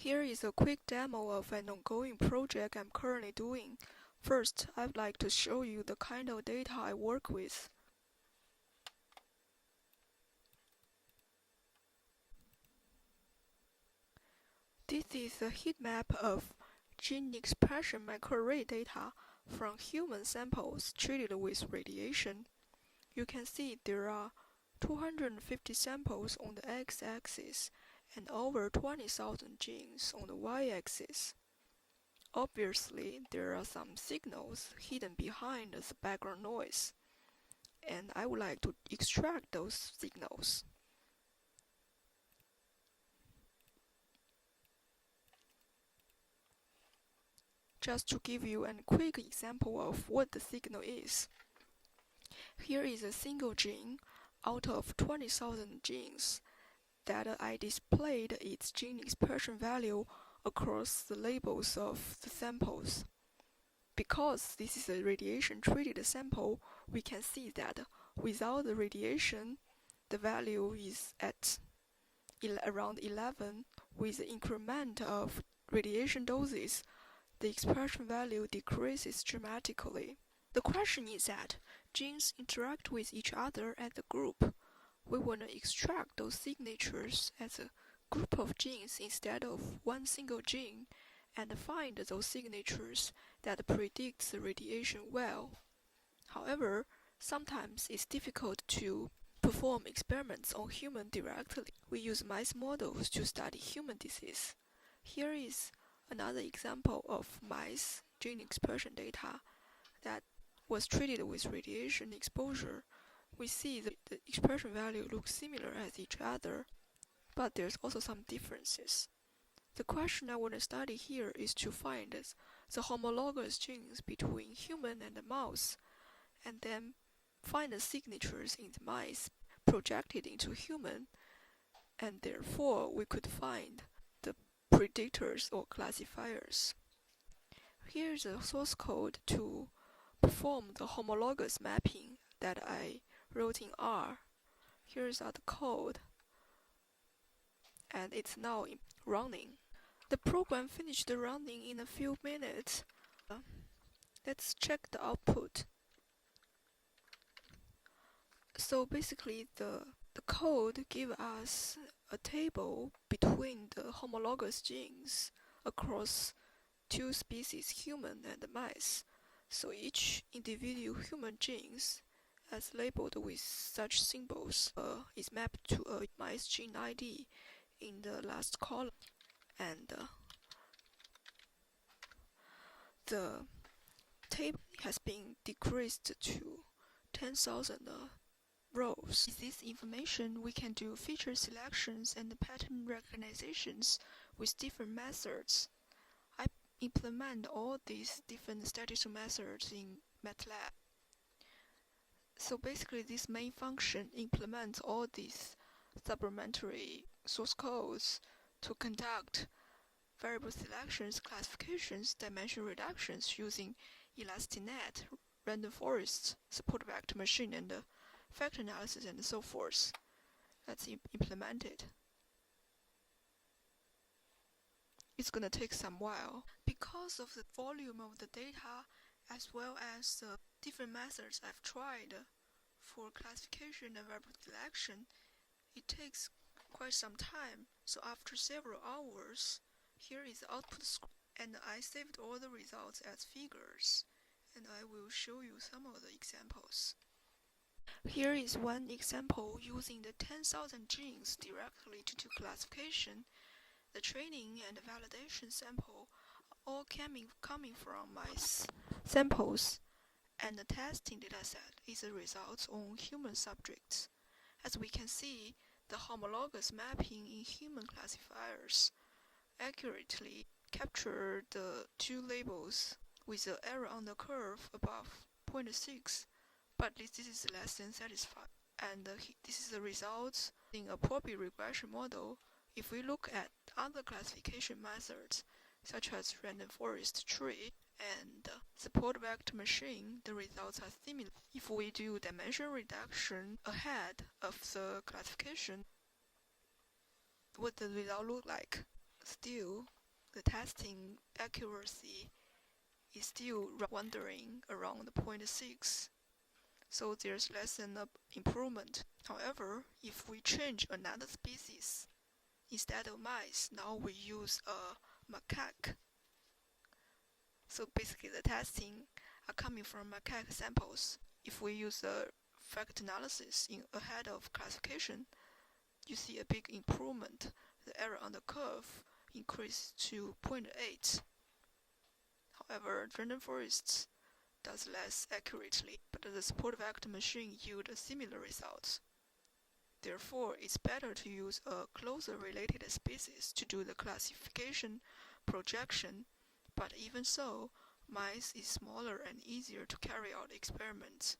Here is a quick demo of an ongoing project I'm currently doing. First, I'd like to show you the kind of data I work with. This is a heat map of gene expression microarray data from human samples treated with radiation. You can see there are 250 samples on the x-axis and over 20,000 genes on the y-axis. Obviously, there are some signals hidden behind the background noise, and I would like to extract those signals. Just to give you a quick example of what the signal is. Here is a single gene out of 20,000 genes that I displayed its gene expression value across the labels of the samples. Because this is a radiation-treated sample, we can see that without the radiation, the value is at around 11. With the increment of radiation doses, the expression value decreases dramatically. The question is that genes interact with each other as a group. We want to extract those signatures as a group of genes instead of one single gene and find those signatures that predict the radiation well. However, sometimes it's difficult to perform experiments on humans directly. We use mice models to study human disease. Here is another example of mice gene expression data that was treated with radiation exposure. We see that the expression value looks similar as each other, but there's also some differences. The question I want to study here is to find the homologous genes between human and the mouse, and then find the signatures in the mice projected into human, and therefore we could find the predictors or classifiers. Here's the source code to perform the homologous mapping that I wrote in R. Here's the code, and it's now running. The program finished running in a few minutes. Let's check the output. So basically the code gives us a table between the homologous genes across two species, human and mice. So each individual human genes, as labeled with such symbols, is mapped to a mice gene ID in the last column. And the table has been decreased to 10,000 rows. With this information, we can do feature selections and pattern recognitions with different methods. I implement all these different statistical methods in MATLAB. So basically, this main function implements all these supplementary source codes to conduct variable selections, classifications, dimension reductions using ElastiNet, random forest, support vector machine, and factor analysis, and so forth. Let's implement it. It's going to take some while. Because of the volume of the data, as well as the different methods I've tried for classification and variable selection, it takes quite some time. So after several hours, here is the output screen, and I saved all the results as figures, and I will show you some of the examples. Here is one example using the 10,000 genes directly to do classification. The training and validation sample are all coming from mice samples, and the testing dataset is the results on human subjects. As we can see, the homologous mapping in human classifiers accurately capture the two labels with the error on the curve above 0.6, but this is less than satisfied. And this is the results in a probability regression model. If we look at other classification methods, such as random forest tree and support vector machine, the results are similar. If we do dimension reduction ahead of the classification, what does the result look like? Still, the testing accuracy is still wandering around 0.6, so there's less than an improvement. However, if we change another species, instead of mice, now we use a macaque. So basically the testing are coming from macaque samples. If we use the fact analysis ahead of classification, you see a big improvement. The error on the curve increased to 0.8. However, random forests does less accurately, but the support vector machine yield similar results. Therefore, it's better to use a closer related species to do the classification projection, but even so, mice is smaller and easier to carry out experiments.